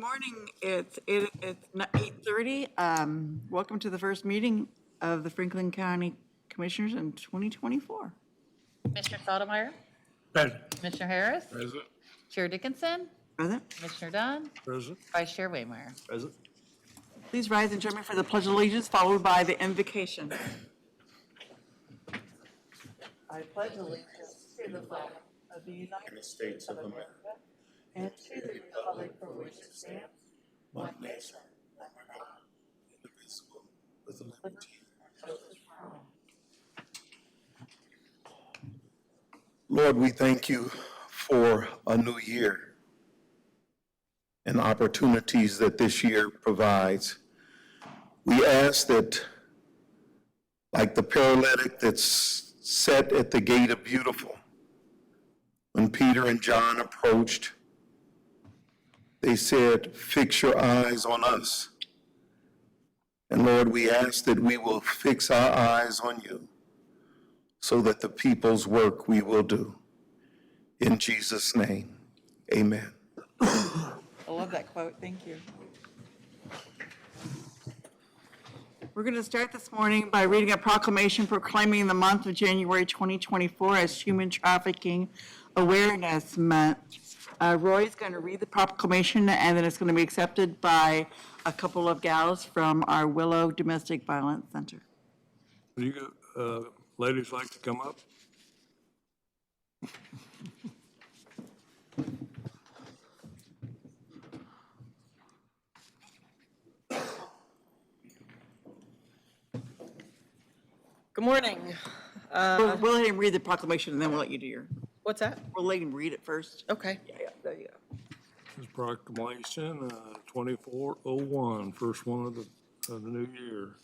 morning. It's 8:30. Welcome to the first meeting of the Franklin County Commissioners in 2024. Commissioner Sotomayor? Present. Commissioner Harris? Present. Chair Dickinson? Present. Commissioner Dunn? Present. Vice Chair Waymeyer? Present. Please rise and join me for the Pledge of Allegiance, followed by the invocation. I pledge allegiance to the flag of the United States of America and to the republic for which it stands, one nation, under God, indivisible, with liberty and justice for all. Lord, we thank you for a new year and opportunities that this year provides. We ask that, like the paralytic that's set at the gate of Beautiful, when Peter and John approached, they said, "Fix your eyes on us." And Lord, we ask that we will fix our eyes on you, so that the people's work we will do. In Jesus' name, amen. I love that quote. Thank you. We're going to start this morning by reading a proclamation proclaiming the month of January 2024 as Human Trafficking Awareness Month. Roy's going to read the proclamation, and then it's going to be accepted by a couple of gals from our Willow Domestic Violence Center. Would you ladies like to come up? Good morning. We'll let him read the proclamation, and then we'll let you do your. What's that? We'll let him read it first. Okay. Yeah, there you go. This proclamation, 2401, first one of the new year.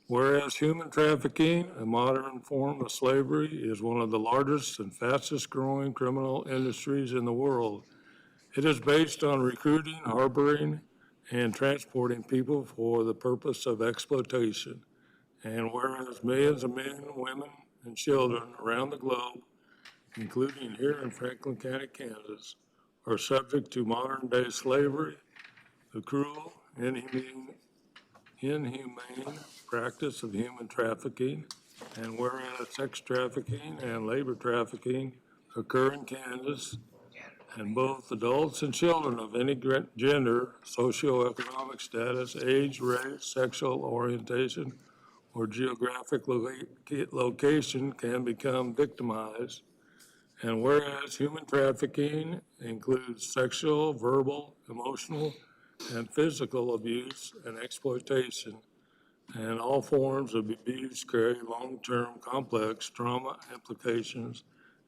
Whereas human trafficking, a modern form of slavery, is one of the largest and fastest growing criminal industries in the world. It is based on recruiting, harboring, and transporting people for the purpose of exploitation. And whereas millions of men, women, and children around the globe, including here in Franklin County, Kansas, are subject to modern-day slavery, the cruel, inhumane practice of human trafficking, and whereas sex trafficking and labor trafficking occur in Kansas, and both adults and children of any gender, socioeconomic status, age, race, sexual orientation, or geographic location can become victimized. And whereas human trafficking includes sexual, verbal, emotional, and physical abuse and exploitation, and all forms of abuse carry long-term complex trauma implications.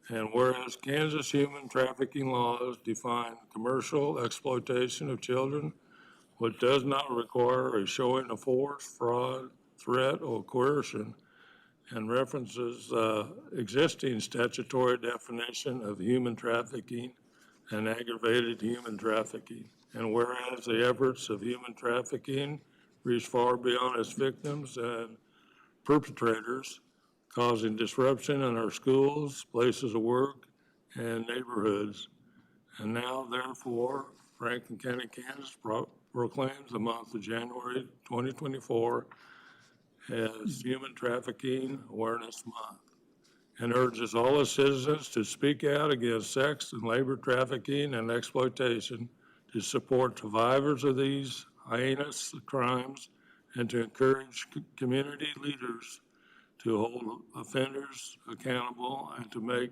And whereas Kansas human trafficking laws define commercial exploitation of children, which does not require a showing of force, fraud, threat, or coercion, and references existing statutory definition of human trafficking and aggravated human trafficking. And whereas the efforts of human trafficking reach far beyond its victims and perpetrators, causing disruption in our schools, places of work, and neighborhoods. And now, therefore, Franklin County, Kansas proclaims the month of January 2024 as Human Trafficking Awareness Month, and urges all its citizens to speak out against sex and labor trafficking and exploitation, to support survivors of these heinous crimes, and to encourage community leaders to hold offenders accountable and to make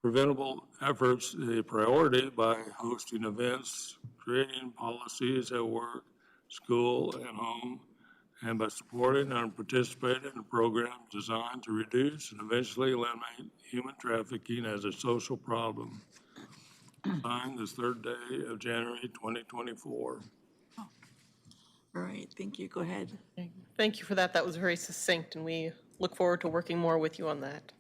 preventable efforts a priority by hosting events, creating policies at work, school, and home, and by supporting and participating in programs designed to reduce and eventually eliminate human trafficking as a social problem. Signed this third day of January 2024. All right, thank you. Go ahead. Thank you for that. That was very succinct, and we look forward to working more with you on that.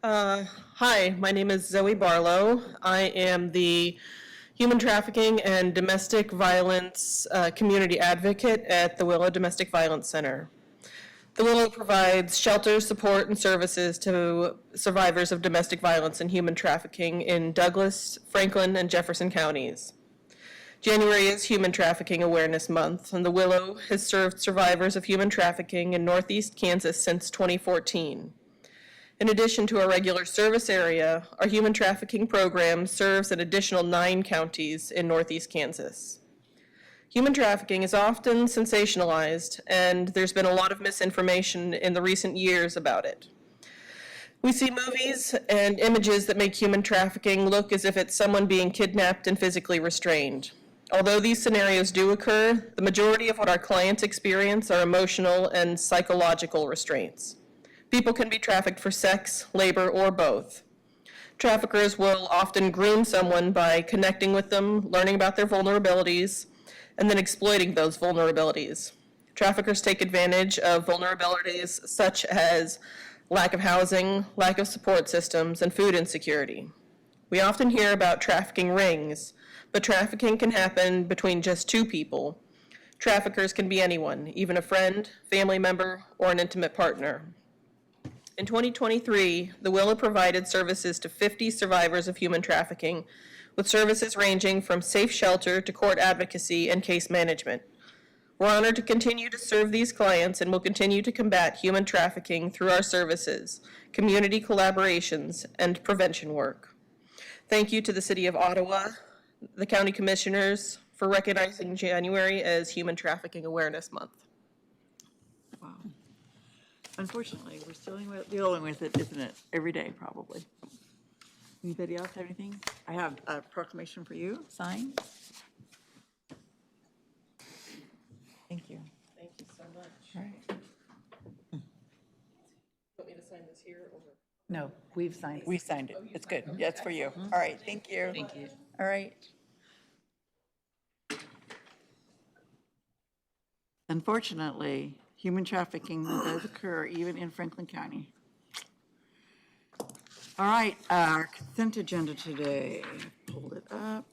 Hi, my name is Zoe Barlow. I am the Human Trafficking and Domestic Violence Community Advocate at the Willow Domestic Violence Center. The Willow provides shelter, support, and services to survivors of domestic violence and human trafficking in Douglas, Franklin, and Jefferson counties. January is Human Trafficking Awareness Month, and the Willow has served survivors of human trafficking in Northeast Kansas since 2014. In addition to our regular service area, our human trafficking program serves an additional 9 counties in Northeast Kansas. Human trafficking is often sensationalized, and there's been a lot of misinformation in the recent years about it. We see movies and images that make human trafficking look as if it's someone being kidnapped and physically restrained. Although these scenarios do occur, the majority of what our clients experience are emotional and psychological restraints. People can be trafficked for sex, labor, or both. Traffickers will often groom someone by connecting with them, learning about their vulnerabilities, and then exploiting those vulnerabilities. Traffickers take advantage of vulnerabilities such as lack of housing, lack of support systems, and food insecurity. We often hear about trafficking rings, but trafficking can happen between just 2 people. Traffickers can be anyone, even a friend, family member, or an intimate partner. In 2023, the Willow provided services to 50 survivors of human trafficking, with services ranging from safe shelter to court advocacy and case management. We're honored to continue to serve these clients and will continue to combat human trafficking through our services, community collaborations, and prevention work. Thank you to the City of Ottawa, the County Commissioners, for recognizing January as Human Trafficking Awareness Month. Wow. Unfortunately, we're still dealing with it, isn't it? Every day, probably. Anybody else have anything? I have a proclamation for you, signed. Thank you. Thank you so much. All right. Want me to sign this here or? No, we've signed it. We signed it. It's good. Yeah, it's for you. All right, thank you. Thank you. All right. Unfortunately, human trafficking does occur even in Franklin County. All right, our consent agenda today, pulled it up.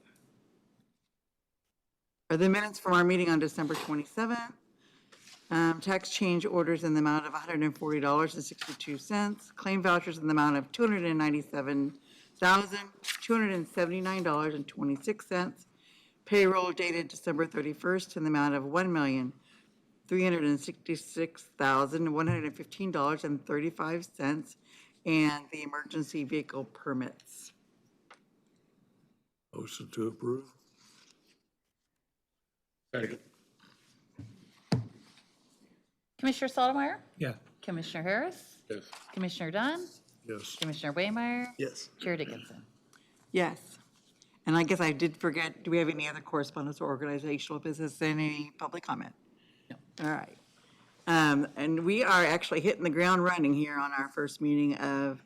Are the minutes from our meeting on December 27th. Tax change orders in the amount of $140.62. Claim vouchers in the amount of $297,279.26. Payroll dated December 31st in the amount of $1,366,115.35. And the emergency vehicle permits. Motion to approve. Second. Commissioner Saldemeyer? Yeah. Commissioner Harris? Yes. Commissioner Dunn? Yes. Commissioner Waymire? Yes. Chair Dickinson? Yes. And I guess I did forget, do we have any other correspondence or organizational business, any public comment? No. All right. And we are actually hitting the ground running here on our first meeting of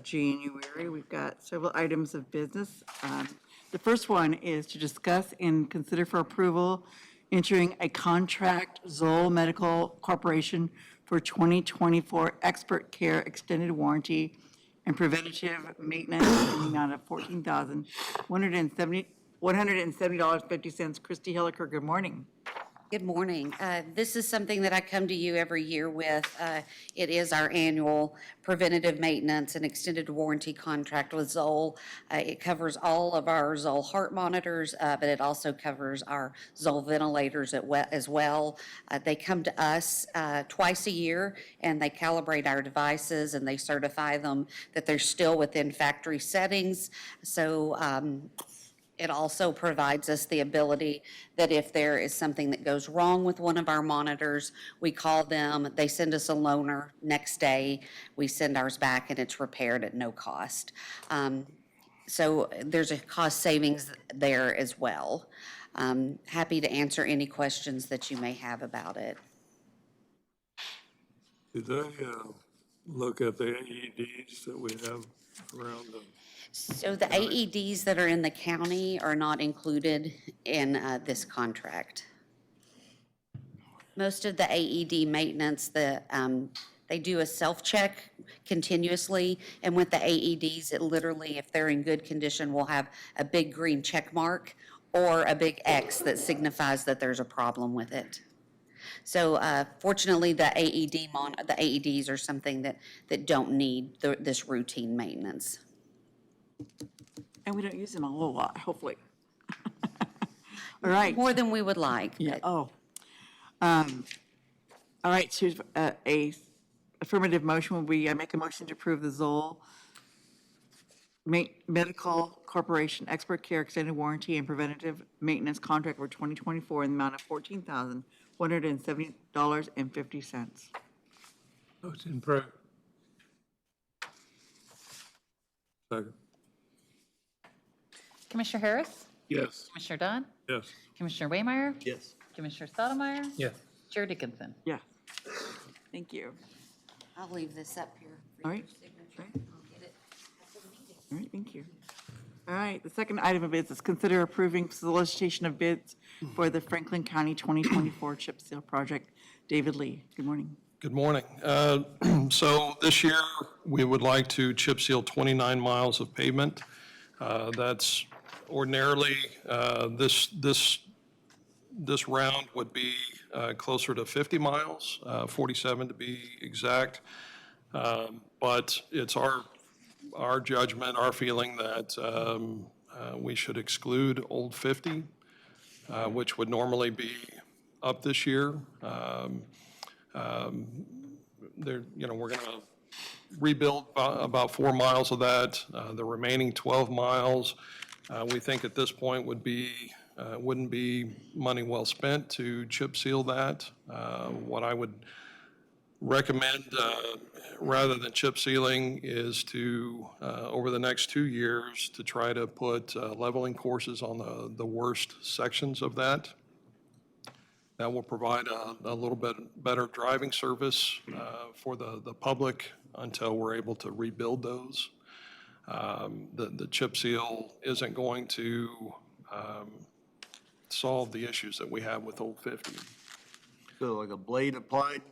January. We've got several items of business. The first one is to discuss and consider for approval entering a contract Zoll Medical Corporation for 2024 expert care extended warranty and preventative maintenance in the amount of $170.50. Christy Hilliker, good morning. Good morning. This is something that I come to you every year with. It is our annual preventative maintenance and extended warranty contract with Zoll. It covers all of our Zoll heart monitors, but it also covers our Zoll ventilators as well. They come to us twice a year, and they calibrate our devices, and they certify them that they're still within factory settings. So it also provides us the ability that if there is something that goes wrong with one of our monitors, we call them, they send us a loaner. Next day, we send ours back and it's repaired at no cost. So there's a cost savings there as well. Happy to answer any questions that you may have about it. Did they look at the AEDs that we have around them? So the AEDs that are in the county are not included in this contract. Most of the AED maintenance, they do a self-check continuously, and with the AEDs, it literally, if they're in good condition, will have a big green check mark or a big X that signifies that there's a problem with it. So fortunately, the AEDs are something that don't need this routine maintenance. And we don't use them a whole lot, hopefully. All right. More than we would like. Yeah, but- oh. All right, so a affirmative motion will be, I make a motion to approve the Zoll Medical Corporation Expert Care Extended Warranty and Preventative Maintenance Contract for 2024 in the amount of $14,170.50. Motion approved. Second. Commissioner Harris, Yes. Commissioner Dunn, Yes. Commissioner Waymire, Yes. Commissioner Stottlemyre, Yes. Chair Dickinson. Yeah. Thank you. I'll leave this up here. for All your right. signature. Right. I'll get it after the meeting. All right, thank you. All right, the second item of bids is consider approving solicitation of bids for the Franklin County 2024 chip seal project. David Lee, good morning. Good morning. So this year, we would like to chip seal 29 miles of pavement. That's ordinarily, this round would be closer to 50 miles, 47 to be exact. But it's our judgment, our feeling that we should exclude Old 50, which would normally be up this year. We're going to rebuild about 4 miles of that. The remaining 12 miles, we think at this point wouldn't be money well spent to chip seal that. What I would recommend, rather than chip sealing, is to, over the next 2 years, to try to put leveling courses on the worst sections of that. That will provide a little bit better driving service for the public until we're able to rebuild those. The chip seal isn't going to solve the issues that we have with Old 50. So like a blade applied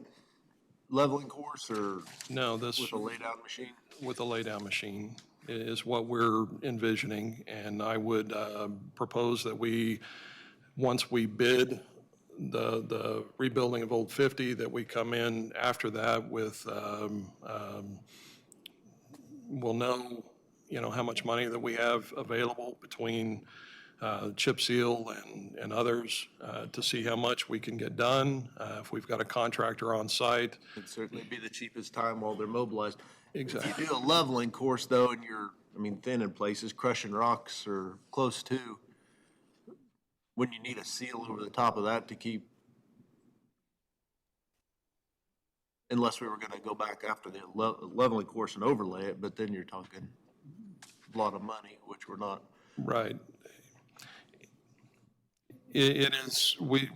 leveling course or No, this, with a lay down machine? with a lay-down machine, is what we're envisioning. And I would propose that once we bid the rebuilding of Old 50, that we come in after that with, we'll know, how much money that we have available between chip seal and others to see how much we can get done. If we've got a contractor on site. It'd certainly be the cheapest time while they're mobilized. Exactly. If you do a leveling course though, and you're, thin in places, crushing rocks or close to, wouldn't you need a seal over the top of that to keep? Unless we were gonna go back after the leveling course and overlay it, but then you're talking a lot of money, which we're not. Right. It is, we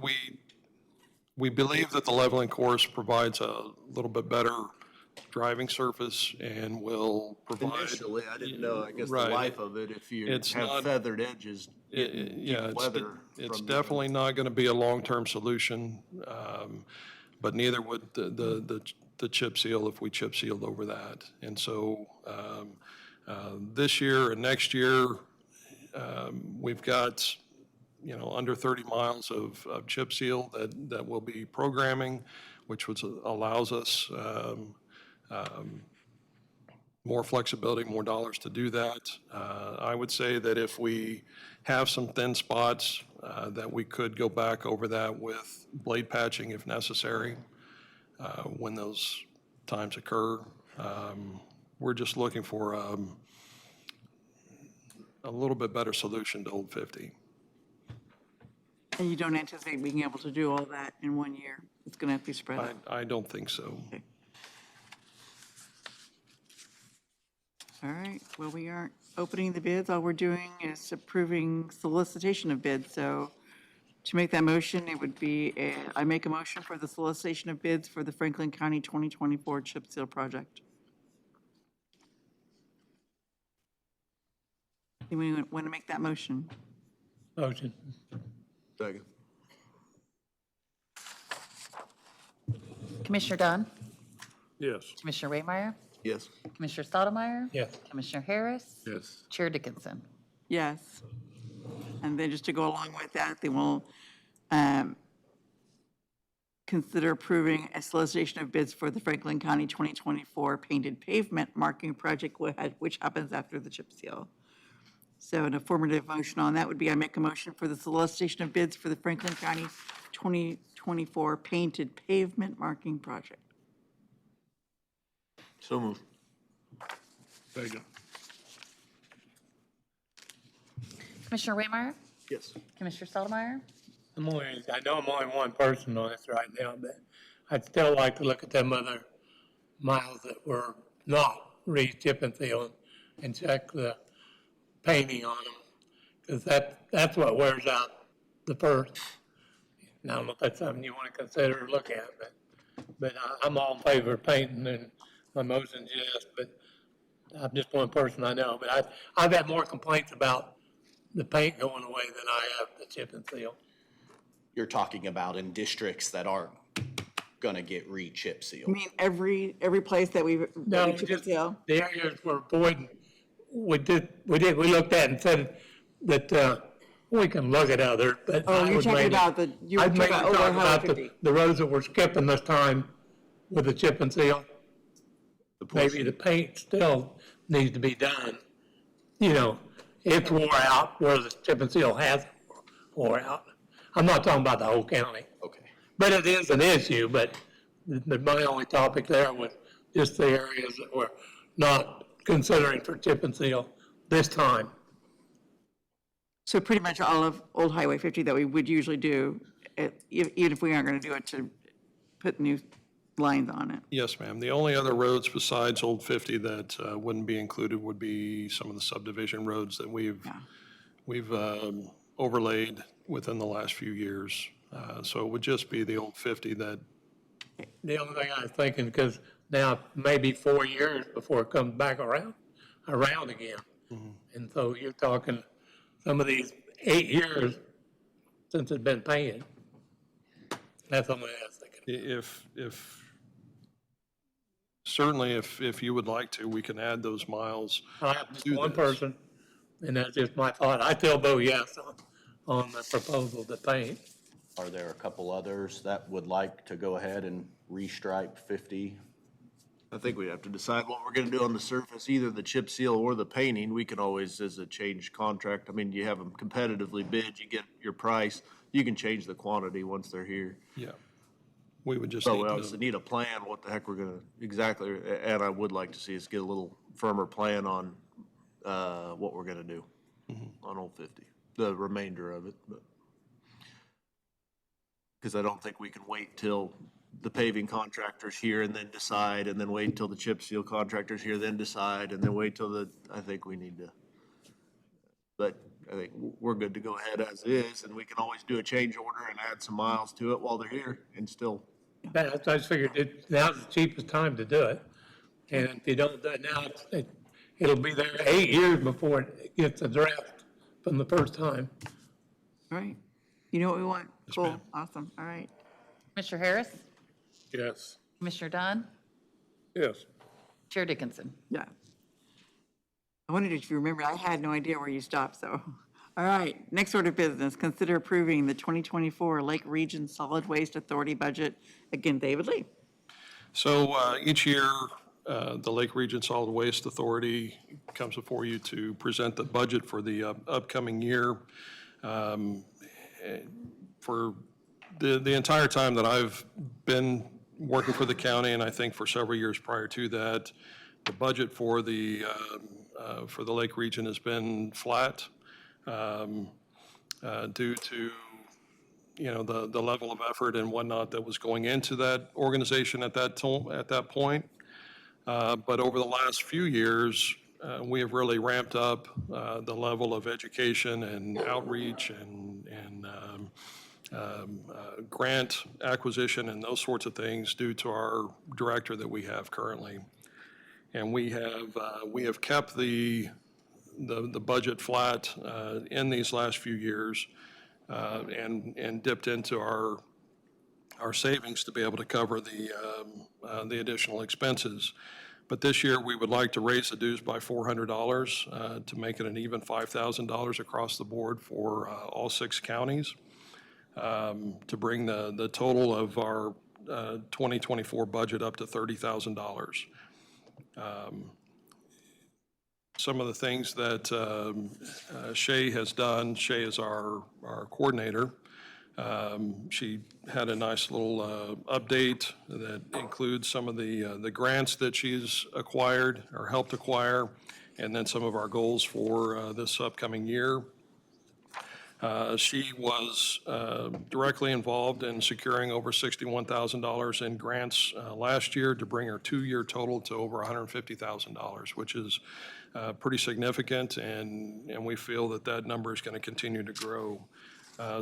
believe that the leveling course provides a little bit better driving surface and will provide. Initially, I didn't know, I guess the Right. life of it, if you It's have not- feathered edges, Yeah, weather it's from the- definitely not going to be a long-term solution, but neither would the chip seal if we chip sealed over that. And so this year and next year, we've got, under 30 miles of chip seal that we'll be programming, which allows us more flexibility, more dollars to do that. I would say that if we have some thin spots, that we could go back over that with blade patching if necessary, when those times occur. We're just looking for a little bit better solution to Old 50. And you don't anticipate being able to do all that in 1 year? It's going to have to be spread out? I don't think so. Okay. All right, well, we aren't opening the bids. All we're doing is approving solicitation of bids. So to make that motion, it would be, I make a motion for the solicitation of bids for the Franklin County 2024 chip seal project. Anyone want to make that motion? Motion. Second. Commissioner Dunn, Yes. Commissioner Waymire, Yes. Commissioner Stottlemyre, Yes. Commissioner Harris, Yes. Chair Dickinson. Yes. And then just to go along with that, they will consider approving a solicitation of bids for the Franklin County 2024 painted pavement marking project, which happens after the chip seal. So an affirmative motion on that would be, I make a motion for the solicitation of bids for the Franklin County 2024 painted pavement marking project. So moved. Second. Commissioner Waymire? Yes. Commissioner Stottlemyre? I know I'm only one person on this right now, but I'd still like to look at them other miles that were not re-chip and seal and check the painting on them. Because that's what wears out the first. Now, I don't know if that's something you want to consider or look at, but I'm all in favor of painting, and my motion's yes, but I'm just one person I know. But I've had more complaints about the paint going away than I have the chip and seal. You're talking about in districts that aren't gonna get re-chip I sealed. mean, every place that we No, chip and just seal. the areas we're avoiding, we looked at and said that, we can look at others, but. Oh, I you're would talking mainly- about you were I'd talking mainly about over talk Highway about 50. the roads that we're skipping this time with the chip and seal. Maybe the paint still needs to be done. You know, it's wore out where the chip and seal hasn't wore out. I'm not talking about the whole county, Okay. but it is an issue, but my only topic there was just the areas that we're not considering for chip and seal this time. So pretty much all of Old Highway 50 that we would usually do, even if we aren't going to do it, to put new lines on it. Yes, ma'am. The only other roads besides Old 50 that wouldn't be included would be some of the subdivision roads that we've overlaid within the last few years. So it would just be the Old 50 that, The only thing I was thinking, because now maybe 4 years before it comes back around again. And so you're talking some of these 8 years since it's been painted. That's something I was thinking. certainly if you would like to, we can add those miles. I'm just Do one this. person, and that's just my thought. I still vote yes on the proposal to paint. Are there a couple others that would like to go ahead and restripe 50? I think we have to decide what we're gonna do on the surface, either the chip seal or the painting. We can always, as a change contract, I mean, you have them competitively bid, you get your price. You can change the quantity once they're here. Yeah. We would just But need we to obviously need a plan, what the heck we're gonna, exactly, and I would like to see us get a little firmer plan on, what we're gonna do on Old 50, the remainder of it, but. Because I don't think we can wait till the paving contractor's here and then decide, and then wait till the chip seal contractor's here, then decide, and then wait till I think we need to. But I think we're good to go ahead as is, and we can always do a change order and add some miles to it while they're here and still. I just figured now's the cheapest time to do it. And if you don't do it now, it'll be there 8 years before it gets addressed from the first time. All right. You know what we want? Cool. ma'am. Awesome. All right. Commissioner Harris? Yes. Commissioner Dunn? Yes. Chair Dickinson? Yeah. I wondered if you remember, I had no idea where you stopped, so. All right, next order of business, consider approving the 2024 Lake Region Solid Waste Authority budget. Again, David Lee. So each year, the Lake Region Solid Waste Authority comes before you to present the budget for the upcoming year. For the entire time that I've been working for the county, and I think for several years prior to that, the budget for the Lake Region has been flat due to, the level of effort and whatnot that was going into that organization at that point. But over the last few years, we have really ramped up the level of education and outreach and grant acquisition and those sorts of things due to our director that we have currently. And we have kept the budget flat in these last few years and dipped into our savings to be able to cover the additional expenses. But this year, we would like to raise the dues by $400 to make it an even $5,000 across the board for all 6 counties, to bring the total of our 2024 budget up to $30,000. some of the things that Shay has done. Shay is our coordinator. She had a nice little update that includes some of the grants that she's acquired or helped acquire, and then some of our goals for this upcoming year. She was directly involved in securing over $61,000 in grants last year to bring her two-year total to over $150,000, which is pretty significant, and we feel that that number is going to continue to grow.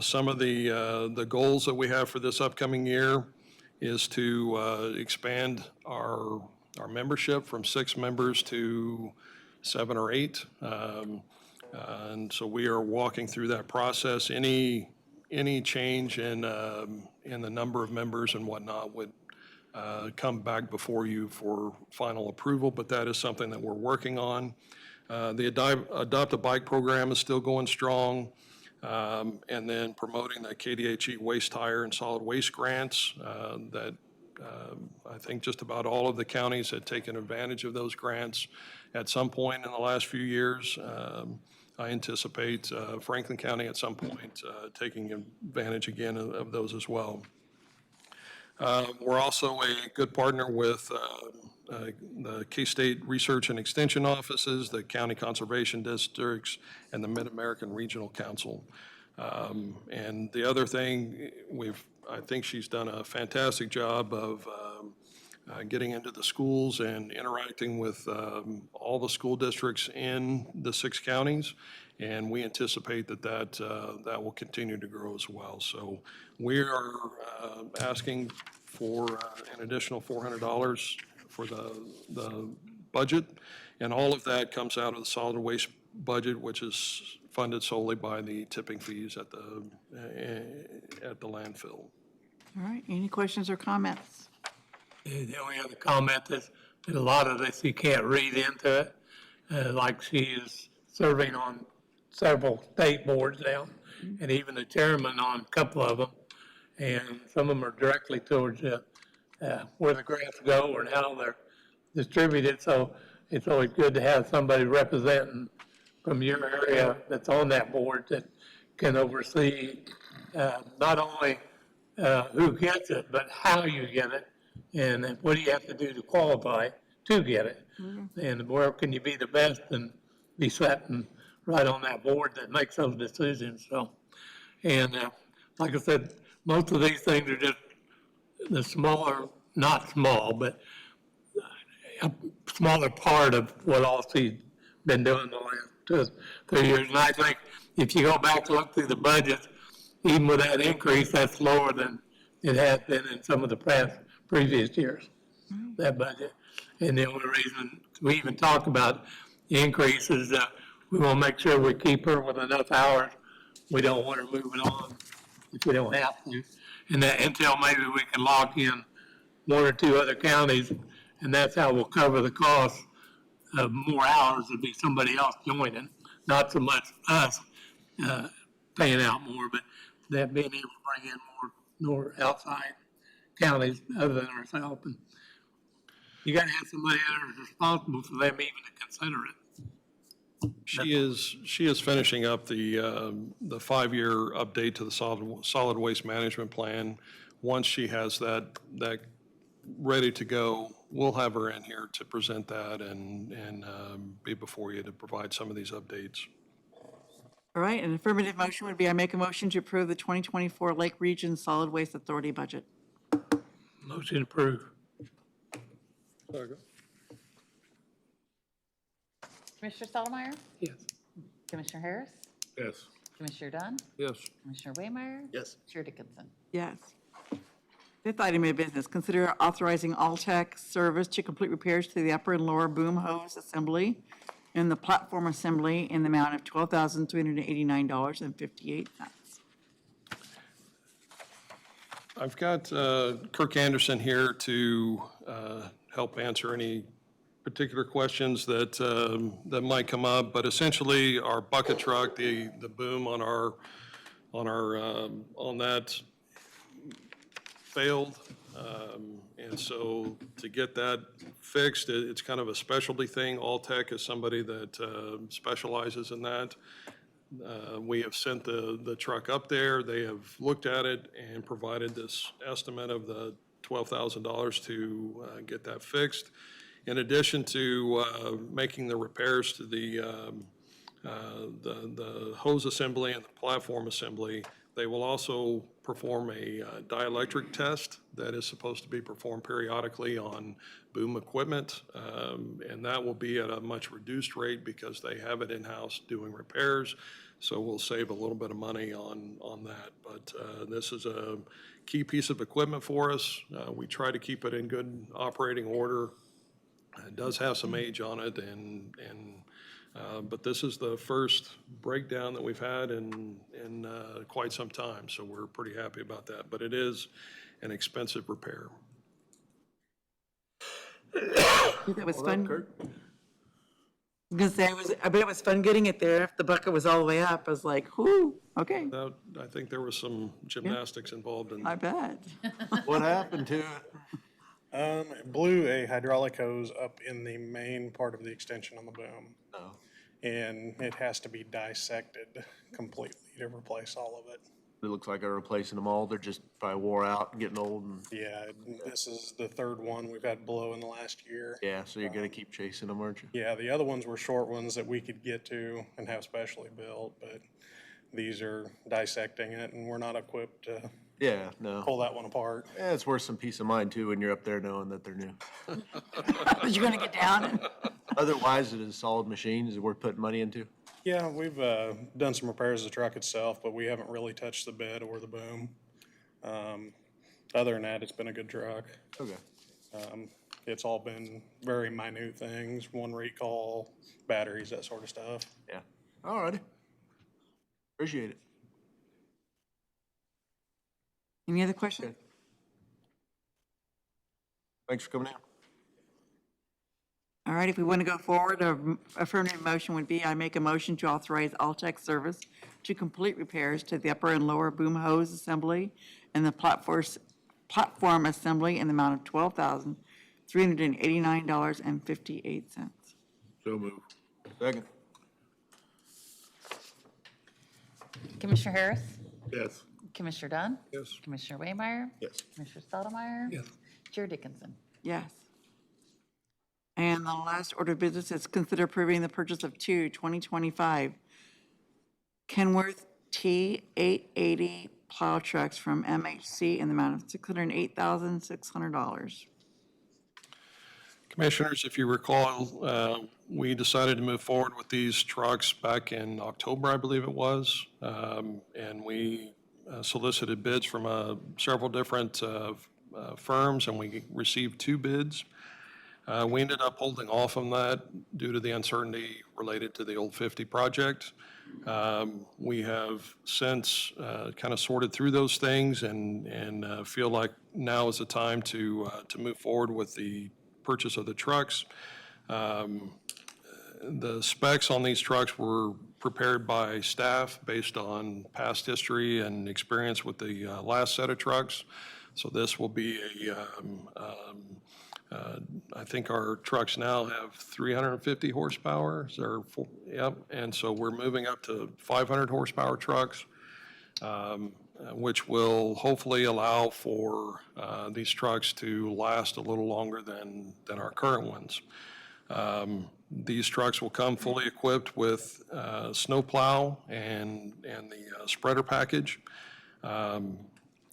Some of the goals that we have for this upcoming year is to expand our membership from 6 members to 7 or 8. And so we are walking through that process. Any change in the number of members and whatnot would come back before you for final approval, but that is something that we're working on. The Adopt a Bike program is still going strong. And then promoting the KDHE waste tire and solid waste grants that I think just about all of the counties had taken advantage of those grants at some point in the last few years. I anticipate Franklin County at some point taking advantage again of those as well. We're also a good partner with the K-State Research and Extension Offices, the County Conservation Districts, and the Mid-American Regional Council. And the other thing, I think she's done a fantastic job of getting into the schools and interacting with all the school districts in the 6 counties, and we anticipate that will continue to grow as well. So we are asking for an additional $400 for the budget, and all of that comes out of the solid waste budget, which is funded solely by the tipping fees at the landfill. All right, any questions or comments? The only other comment is that a lot of this you can't read into it. Like she is serving on several state boards now, and even the chairman on a couple of them. And some of them are directly towards where the grants go and how they're distributed. So it's always good to have somebody representing from your area that's on that board that can oversee not only who gets it, but how you get it, and what do you have to do to qualify to get it. And where can you be the best and be sitting right on that board that makes those decisions. So, and like I said, most of these things are just the smaller, not small, but a smaller part of what all she's been doing the last 2 years. And I think if you go back and look through the budget, even with that increase, that's lower than it has been in some of the previous years, that budget. And the only reason we even talk about the increase is we want to make sure we keep her with enough hours. We don't want her moving on if we don't have to. And that until maybe we can lock in 1 or 2 other counties, and that's how we'll cover the cost of more hours. It'd be somebody else joining, not so much us paying out more, but that being able to bring in more outside counties other than ourselves. And you got to have somebody that is responsible for them even to consider it. She is finishing up the 5-year update to the solid waste management plan. Once she has that ready to go, we'll have her in here to present that and be before you to provide some of these updates. All right, an affirmative motion would be I make a motion to approve the 2024 Lake Region Solid Waste Authority budget. Motion approved. Commissioner Stottlemyre? Yes. Commissioner Harris? Yes. Commissioner Dunn? Yes. Commissioner Waymire? Yes. Chair Dickinson? Yes. 5th item of business, consider authorizing Altech Service to complete repairs to the upper and lower boom hose assembly and the platform assembly in the amount of $12,389.58. I've got Kirk Anderson here to help answer any particular questions that might come up, but essentially our bucket truck, the boom on that failed. And so to get that fixed, it's kind of a specialty thing. Alltech is somebody that specializes in that. We have sent the truck up there. They have looked at it and provided this estimate of the $12,000 to get that fixed. In addition to making the repairs to the hose assembly and the platform assembly, they will also perform a dielectric test that is supposed to be performed periodically on boom equipment. And that will be at a much reduced rate because they have it in-house doing repairs. So we'll save a little bit of money on that. But this is a key piece of equipment for us. We try to keep it in good operating order. It does have some age on it, but this is the first breakdown that we've had in quite some time, so we're pretty happy about that. But it is an expensive repair. That was fun. I was gonna say, I bet it was fun getting it there. If the bucket was all the way up, I was like, whoo, okay, I think there was some gymnastics involved in I bet. What happened to it? It blew a hydraulic hose up in the main part of the extension on the boom. Oh. And it has to be dissected completely to replace all of it. It looks like they're replacing them all. They're just probably wore out and getting old and, Yeah, this is the third one we've had blow in the last year. yeah, so you're gonna keep chasing them, aren't you? Yeah, the other ones were short ones that we could get to and have specially built, but these are dissecting it and we're not equipped to Yeah, no. pull that one apart. Yeah, it's worth some peace of mind too when you're up there knowing that they're new. But you're gonna get down and, Otherwise, it is a solid machine. Is it worth putting money into? Yeah, we've done some repairs to the truck itself, but we haven't really touched the bed or the boom. Other than that, it's been a good truck. Okay. It's all been very minute things, one recall, batteries, that sort of stuff. Yeah. All righty. Appreciate it. any other questions? Thanks for coming in. All right, if we want to go forward, a affirmative motion would be, I make a motion to authorize Alltech Service to complete repairs to the upper and lower boom hose assembly and the platform assembly in the amount of $12,389.58. So move. Second. Commissioner Harris? Yes. Commissioner Dunn? Yes. Commissioner Waymire? Yes. Commissioner Stottlemyre? Yes. Chair Dickinson? Yes. And the last order of business is consider approving the purchase of two 2025 Kenworth T880 plow trucks from MHC in the amount of $608,600. Commissioners, if you recall, we decided to move forward with these trucks back in October, I believe it was. And we solicited bids from several different firms, and we received two bids. We ended up holding off on that due to the uncertainty related to the Old 50 project. We have since kind of sorted through those things and feel like now is the time to move forward with the purchase of the trucks. The specs on these trucks were prepared by staff based on past history and experience with the last set of trucks. So this will be I think our trucks now have 350 horsepower, yep, and so we're moving up to 500 horsepower trucks, which will hopefully allow for these trucks to last a little longer than our current ones. These trucks will come fully equipped with snowplow and the spreader package.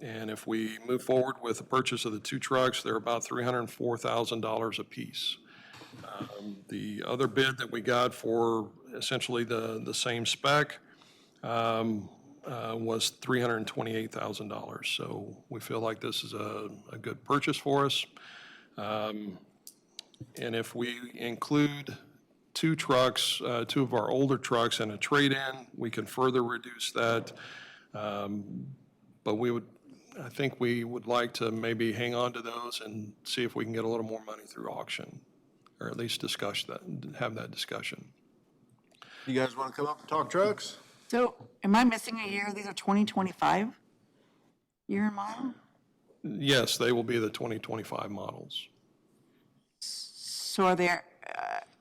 And if we move forward with the purchase of the two trucks, they're about $304,000 apiece. The other bid that we got for essentially the same spec was $328,000. So we feel like this is a good purchase for us. And if we include two trucks, two of our older trucks and a trade-in, we can further reduce that. But I think we would like to maybe hang on to those and see if we can get a little more money through auction, or at least discuss that, have that discussion. You guys want to come up and talk trucks? So am I missing a year? These are 2025 year and model? Yes, they will be the 2025 models. So are there,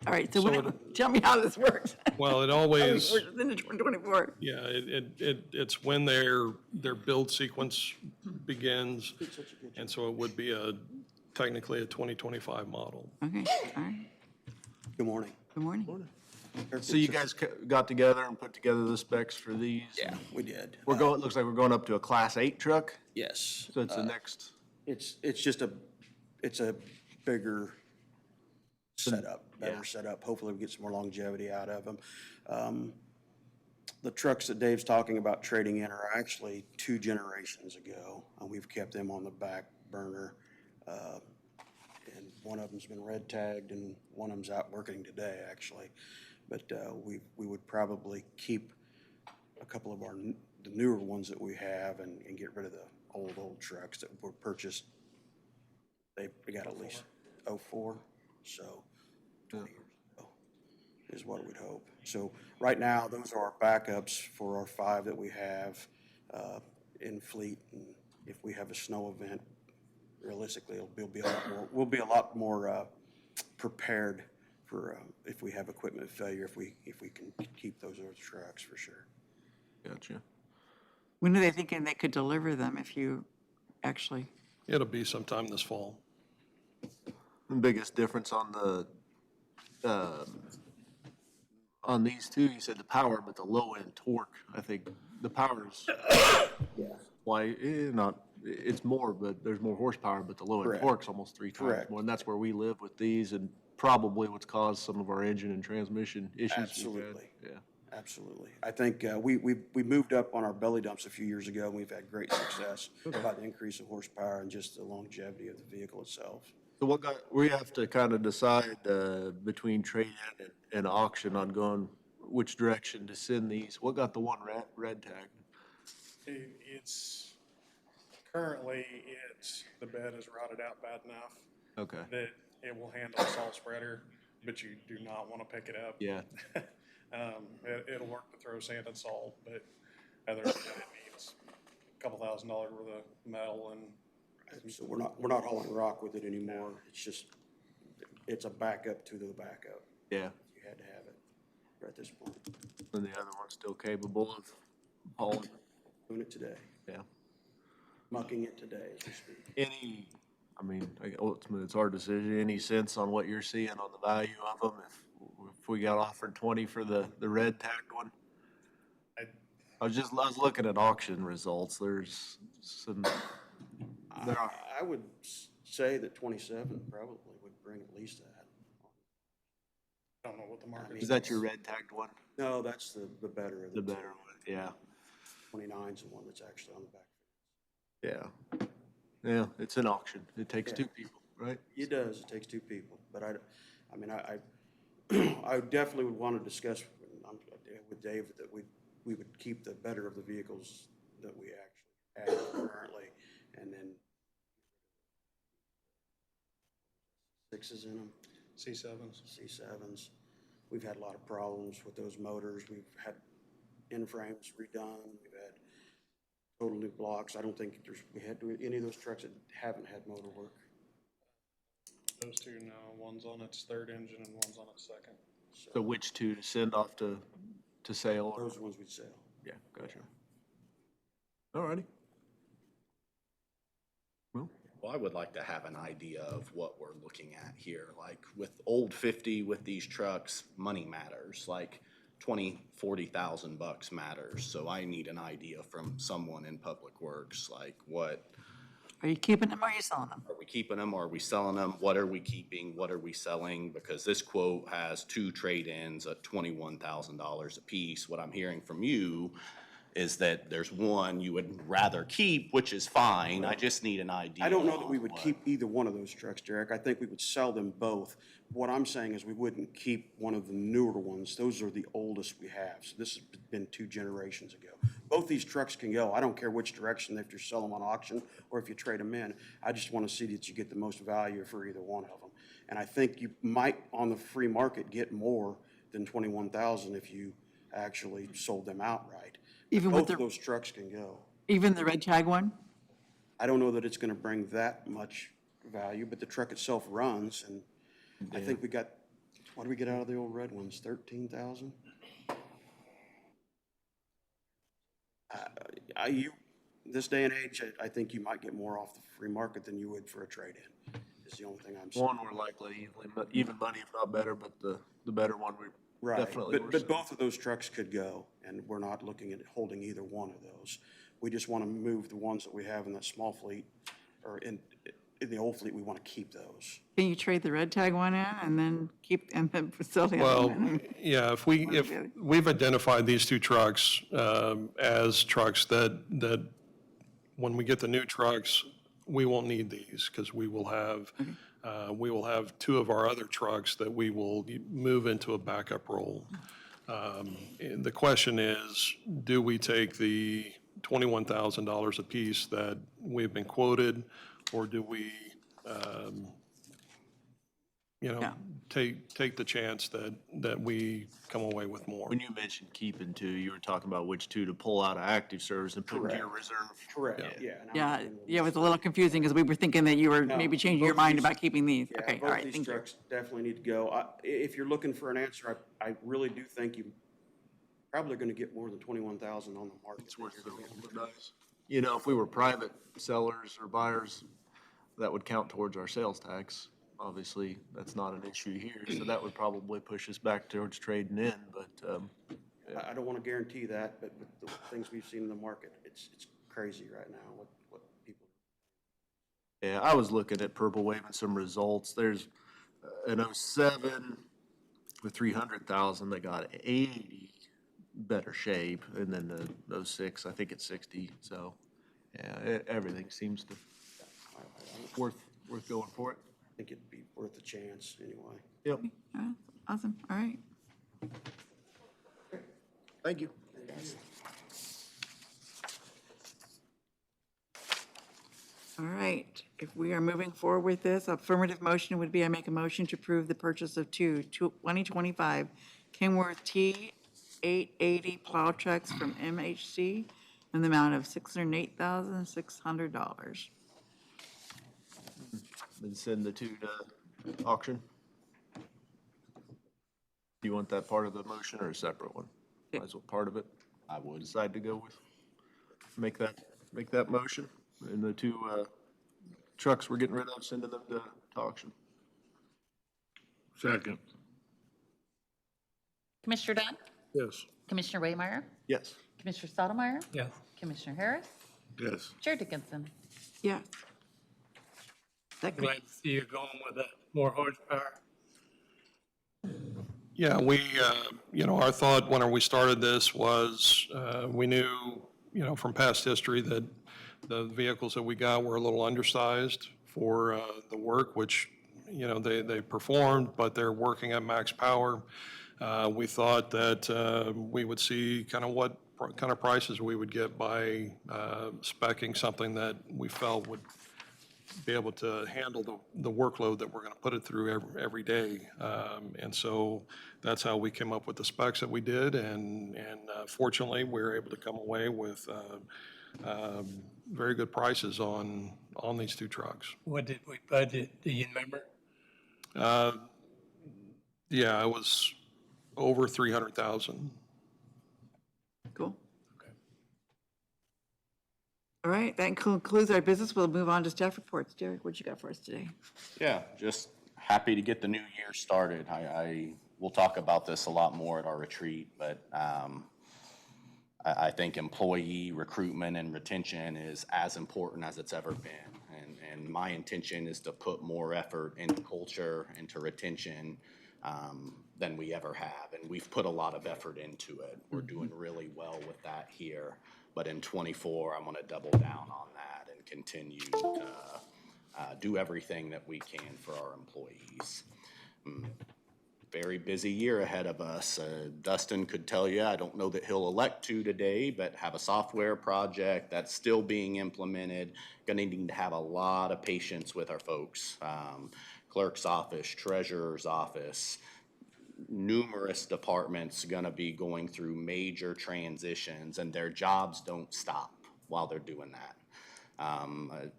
all right, so So whatever, tell me how this works. Well, it How always, this works in the 2024. yeah, it's when their build sequence begins, and so it would be technically a 2025 model. Okay, all right. Good morning. Good morning. So you guys got together and put together the specs for these? Yeah, we did. We're going, it looks like we're going up to a Class 8 truck, Yes. so it's the next, It's just it's a bigger setup, better setup. Hopefully we get some more longevity out of them. The trucks that Dave's talking about trading in are actually 2 generations ago, and we've kept them on the back burner. And one of them's been red tagged and one of them's out working today, actually. But we would probably keep a couple of the newer ones that we have and get rid of the old trucks that were purchased. They got at least 04, so 20 years ago is what we'd hope. So right now, those are our backups for our 5 that we have in fleet. And if we have a snow event, realistically, we'll be a lot more prepared for if we have equipment failure, if we can keep those other trucks for sure. gotcha. When are they thinking they could deliver them if you actually? It'll be sometime this fall. The biggest difference on these two, you said the power, but the low end torque, I think the power's why, it's more, but there's more horsepower, but the low end Correct. torque's almost 3 times Correct. more, and that's where we live with these, and probably what's caused some of our engine and transmission issues we've had. Absolutely. Yeah. Absolutely. I think we moved up on our belly dumps a few years ago, and we've had great success by the increase of horsepower and just the longevity of the vehicle itself. So we have to kind of decide between trade-in and auction on going which direction to send these. What got the one red tag? It's, currently, the bed is rotted out bad enough Okay. that it will handle a salt spreader, but you do not want to pick it up. Yeah. It'll work to throw sand and salt, but other than that, it needs a couple $1,000 worth of metal and So we're not hauling rock with it anymore. It's a backup to the backup. Yeah. You had to have it at this point. And the other one's still capable of hauling. Doing it today, Yeah. mucking it today, as we speak. Any, ultimately, it's our decision. Any sense on what you're seeing on the value of them? If we got offered 20 for the red tagged one? I was looking at auction results. There's some, there are, I would say that 27 probably would bring at least that. I don't know what the market is that your red tagged one? No, that's the better of The the better one, yeah. 29's the one that's actually on the back. Yeah. Yeah, it's an auction. It takes Yeah. 2 people, right? It does, it takes 2 people, but I definitely would want to discuss with Dave that we would keep the better of the vehicles that we actually have currently, and then 6s in them, C7s. C7s. We've had a lot of problems with those motors. We've had end frames redone. We've had total new blocks. I don't think we had any of those trucks that haven't had motor work. Those two, no, one's on its 3rd engine and one's on its 2nd. So which 2 to send off to sale? Those are the ones we'd sell. Yeah, gotcha. All righty. Well, I would like to have an idea of what we're looking at here. Like with Old 50, with these trucks, money matters. Like $20,000-$40,000 matters. So I need an idea from someone in Public Works, like what, Are you keeping them or are you selling them? are we keeping them or are we selling them? What are we keeping? What are we selling? Because this quote has 2 trade-ins at $21,000 a piece. What I'm hearing from you is that there's one you would rather keep, which is fine. I just need an idea. I don't know that we on would what- keep either one of those trucks, Derek. I think we would sell them both. What I'm saying is we wouldn't keep one of the newer ones. Those are the oldest we have. So this has been 2 generations ago. Both these trucks can go. I don't care which direction, if you sell them on auction or if you trade them in. I just want to see that you get the most value for either one of them. And I think you might, on the free market, get more than 21,000 if you actually sold them outright. Even with Both of the, those trucks can go. even the red tag one? I don't know that it's gonna bring that much value, but the truck itself runs, and I think we got, what do we get out of the old red ones, 13,000? This day and age, I think you might get more off the free market than you would for a trade-in, is the only thing I'm saying. One, we're likely even money, if not better, but the better one, we Right, definitely. but both of those trucks could go, and we're not looking at holding either one of those. We just want to move the ones that we have in that small fleet, or in the old fleet, we want to keep those. Can you trade the red tag one in and then and then sell the other Well, one? yeah, if we've identified these two trucks as trucks that when we get the new trucks, we won't need these because we will have two of our other trucks that we will move into a backup role. And the question is, do we take the $21,000 apiece that we've been quoted, or do we, Yeah. take the chance that we come away with more? When you mentioned keeping two, you were talking about which two to pull out of active service and put into your reserve. Correct, yeah. and I'm Yeah, looking at yeah, it was a little confusing because we were thinking that you were No, maybe changing your both of mind these- about keeping these. Yeah, Okay, all both right, these thank you. trucks definitely need to go. If you're looking for an answer, I really do think you probably gonna get more than 21,000 on the market. It's worth the roll of the dice. You know, if we were private sellers or buyers, that would count towards our sales tax. Obviously, that's not an issue here, so that would probably push us back towards trading in, but, I don't wanna guarantee that, but with the things we've seen in the market, it's crazy right now, what people. yeah, I was looking at Purple Wave and some results. There's an '07 with 300,000 that got 80 better shape, and then the '06, I think it's 60, so, yeah, everything seems to worth going for it. I think it'd be worth a chance anyway. Yep, Oh, awesome, all right. thank you. All right, if we are moving forward with this, affirmative motion would be I make a motion to approve the purchase of two 2025 Kenworth T880 plow trucks from MHC in the amount of $608,600. Then send the two to auction. Do you want that part of the motion or a separate one? Might as well part of it. I would decide to go with, make that motion. And the two trucks we're getting rid of, sending them to auction. Second. Commissioner Dunn? Yes. Commissioner Waymire? Yes. Commissioner Stottlemyre? Yes. Commissioner Harris? Yes. Chair Dickinson? Yes. Second. Glad to see you going with more horsepower. Yeah, our thought when we started this was, we knew, from past history that the vehicles that we got were a little undersized for the work, which, they performed, but they're working at max power. We thought that we would see what kind of prices we would get by speccing something that we felt would be able to handle the workload that we're going to put it through every day. And so that's how we came up with the specs that we did. And fortunately, we were able to come away with very good prices on these two trucks. What did we budget? Do you remember? Yeah, it was over 300,000. Cool. All right, that concludes our business. We'll move on to staff reports. Derek, what you got for us today? Yeah, just happy to get the new year started. We'll talk about this a lot more at our retreat, but I think employee recruitment and retention is as important as it's ever been. And my intention is to put more effort into culture, into retention, than we ever have. And we've put a lot of effort into it. We're doing really well with that here. But in '24, I'm going to double down on that and continue to do everything that we can for our employees. Very busy year ahead of us. Dustin could tell you, I don't know that he'll elect to today, but have a software project that's still being implemented. Going to need to have a lot of patience with our folks. Clerk's office, treasurer's office, numerous departments going to be going through major transitions, and their jobs don't stop while they're doing that. A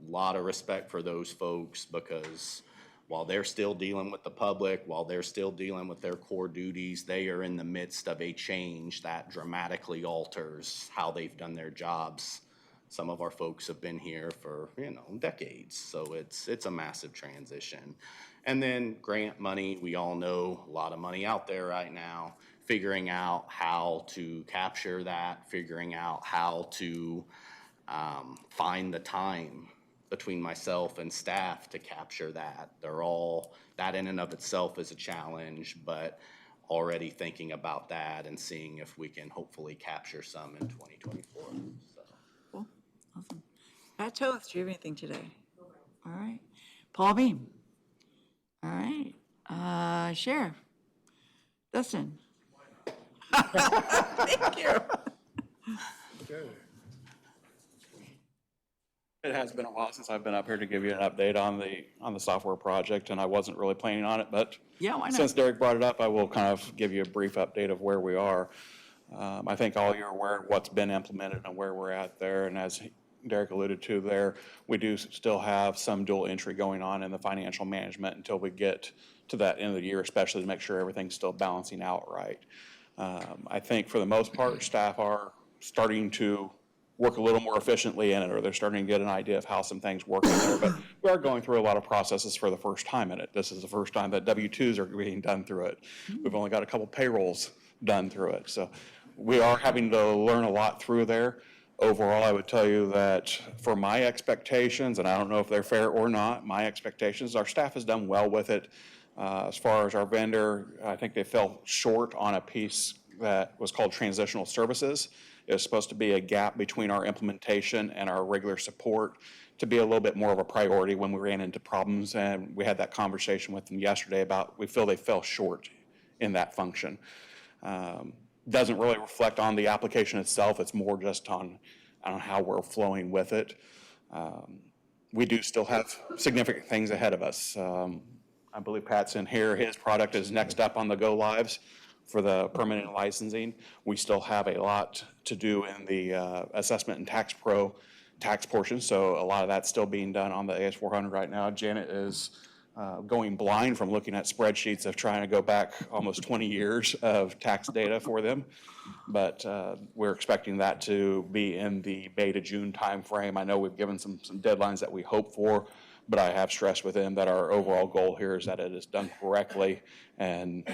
lot of respect for those folks because while they're still dealing with the public, while they're still dealing with their core duties, they are in the midst of a change that dramatically alters how they've done their jobs. Some of our folks have been here for, decades, so it's a massive transition. And then grant money, we all know a lot of money out there right now, figuring out how to capture that, figuring out how to find the time between myself and staff to capture that. That in and of itself is a challenge, but already thinking about that and seeing if we can hopefully capture some in 2024. Cool, awesome. Pat Toth, do you have anything today? All right. Paul Beam. All right. Sheriff. Dustin. Thank you. It has been a while since I've been up here to give you an update on the software project, and I wasn't really planning on it, but Yeah, why not? since Derek brought it up, I will kind of give you a brief update of where we are. I think all you're aware of what's been implemented and where we're at there, and as Derek alluded to there, we do still have some dual entry going on in the financial management until we get to that end of the year, especially to make sure everything's still balancing out right. I think for the most part, staff are starting to work a little more efficiently in it, or they're starting to get an idea of how some things work in there. But we are going through a lot of processes for the first time in it. This is the first time that W-2s are being done through it. We've only got a couple payrolls done through it. So we are having to learn a lot through there. Overall, I would tell you that for my expectations, and I don't know if they're fair or not, my expectations, our staff has done well with it. As far as our vendor, I think they fell short on a piece that was called transitional services. It was supposed to be a gap between our implementation and our regular support to be a little bit more of a priority when we ran into problems. And we had that conversation with them yesterday about, we feel they fell short in that function. Doesn't really reflect on the application itself. It's more just on how we're flowing with it. We do still have significant things ahead of us. I believe Pat's in here. His product is next up on the go lives for the permanent licensing. We still have a lot to do in the assessment and tax pro tax portion. So a lot of that's still being done on the AS400 right now. Janet is going blind from looking at spreadsheets of trying to go back almost 20 years of tax data for them. But we're expecting that to be in the May to June timeframe. I know we've given some deadlines that we hope for, but I have stressed with them that our overall goal here is that it is done correctly. And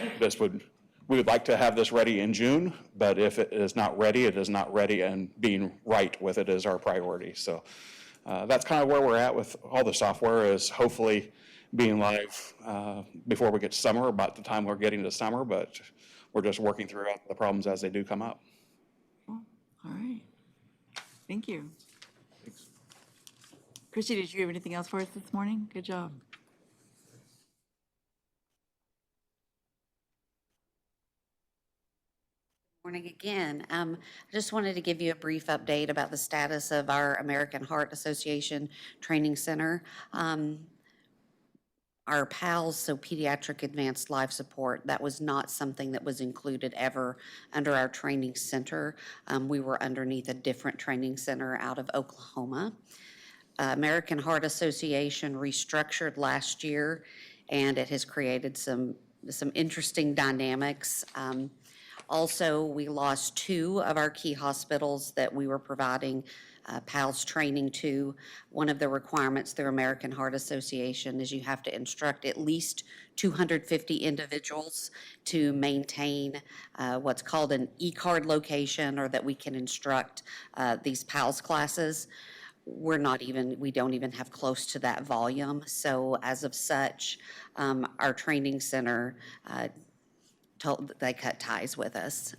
we would like to have this ready in June, but if it is not ready, it is not ready, and being right with it is our priority. So that's kind of where we're at with all the software, is hopefully being live before we get to summer, about the time we're getting to summer, but we're just working through the problems as they do come up. All right. Thank you. Christy, did you have anything else for us this morning? Good job. Morning again. I just wanted to give you a brief update about the status of our American Heart Association Training Center. Our PALS, so Pediatric Advanced Life Support, that was not something that was included ever under our training center. We were underneath a different training center out of Oklahoma. American Heart Association restructured last year, and it has created some interesting dynamics. Also, we lost 2 of our key hospitals that we were providing PALS training to. One of the requirements through American Heart Association is you have to instruct at least 250 individuals to maintain what's called an e-card location, or that we can instruct these PALS classes. We don't even have close to that volume. So as of such, our training center they cut ties with us.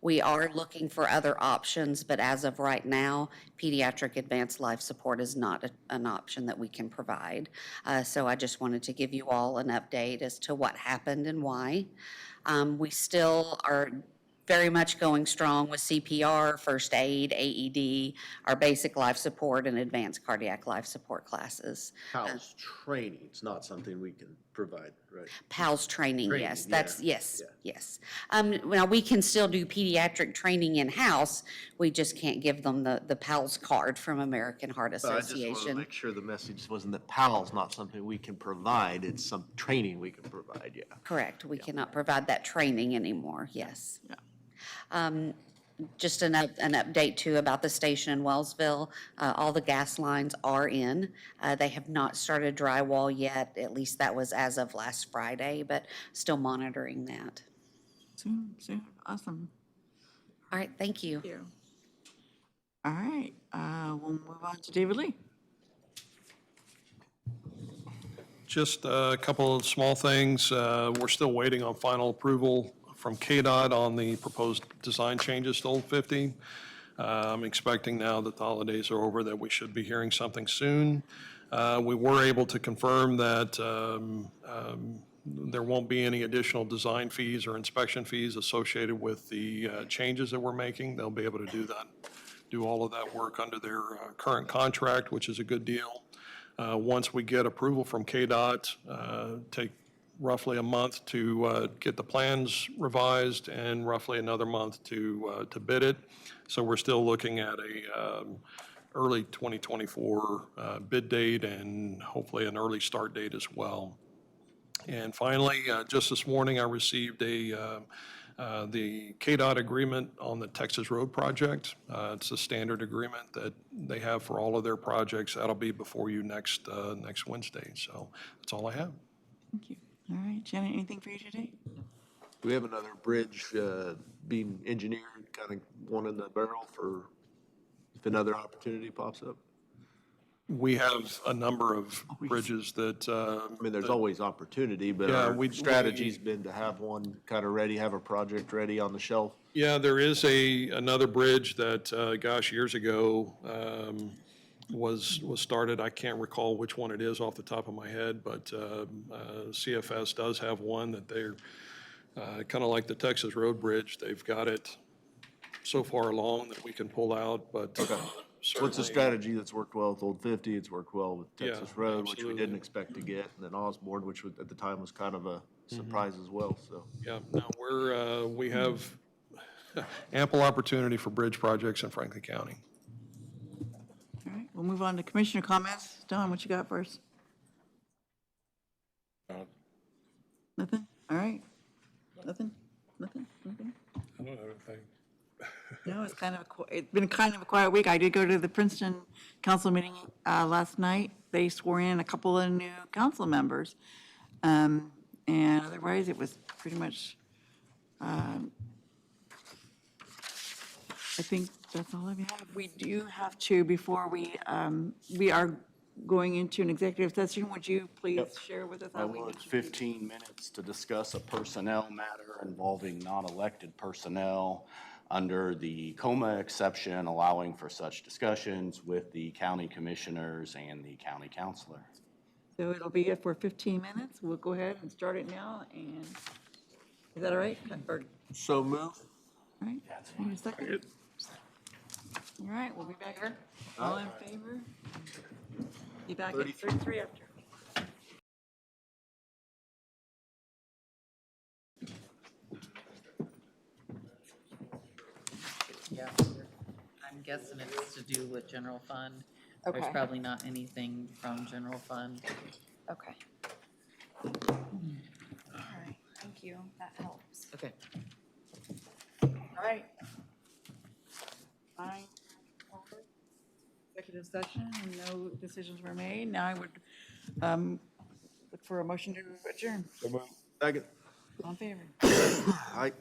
We are looking for other options, but as of right now, Pediatric Advanced Life Support is not an option that we can provide. So I just wanted to give you all an update as to what happened and why. We still are very much going strong with CPR, first aid, AED, our basic life support, and advanced cardiac life support classes. PALS training, it's not something we can provide, right? PALS training, Training, yes, that's, yeah, yes, yes. Now, we can still do pediatric training in-house, we just can't give them the PALS card from American Heart I just want to Association. make sure the message wasn't that PAL's not something we can provide, it's some training we can provide, yeah. Correct, we cannot provide that training anymore, yes. Just an update too about the station in Wellsville. All the gas lines are in. They have not started drywall yet, at least that was as of last Friday, but still monitoring that. Soon, awesome. All right, thank you. Thank you. All right, we'll move on to David Lee. Just a couple of small things. We're still waiting on final approval from KDOT on the proposed design changes to Old 50. I'm expecting now that the holidays are over that we should be hearing something soon. We were able to confirm that there won't be any additional design fees or inspection fees associated with the changes that we're making. They'll be able to do that, do all of that work under their current contract, which is a good deal. Once we get approval from KDOT, take roughly a month to get the plans revised and roughly another month to bid it. So we're still looking at a early 2024 bid date and hopefully an early start date as well. And finally, just this morning, I received the KDOT agreement on the Texas Road project. It's a standard agreement that they have for all of their projects. That'll be before you next Wednesday. So that's all I have. Thank you. All right, Janet, anything for you today? Do we have another bridge being engineered, kind of one in the barrel for if another opportunity pops up? We have a number of bridges that. I mean, there's always opportunity, but Yeah, our we- strategy's been to have one kind of ready, have a project ready on the shelf. Yeah, there is another bridge that, gosh, years ago, was started. I can't recall which one it is off the top of my head, but CFS does have one that they're kind of like the Texas Road Bridge. They've got it so far along that we can pull out, but What's the strategy that's worked well with Old 50? It's worked well with Yeah, Texas Road, which we absolutely. didn't expect to get, and then Osborne, which at the time was kind of a surprise as well, so. Yeah, no, we have ample opportunity for bridge projects in Franklin County. All right, we'll move on to commissioner comments. Don, what you got for us? Nothing? All right. Nothing? I don't have anything. No, it's been kind of a quiet week. I did go to the Princeton council meeting last night. They swore in a couple of new council members. And otherwise, it was pretty much, I think that's all I have. We do have to, before we are going into an executive session, would you please share with us? I will, it's 15 minutes to discuss a personnel matter involving non-elected personnel under the COMA exception, allowing for such discussions with the county commissioners and the county counselor. So it'll be for 15 minutes. We'll go ahead and start it now, and is that all right? Or- So move. All right, need a second? All right, we'll be back here. All in favor? Be back at 33 after. Yeah, I'm guessing it's to do with general fund. There's Okay. probably not anything from general fund. Okay. All right, thank you, that helps. Okay. All right. Fine. Executive session, and no decisions were made. Now I would look for a motion to adjourn. Second. All in favor? Aye.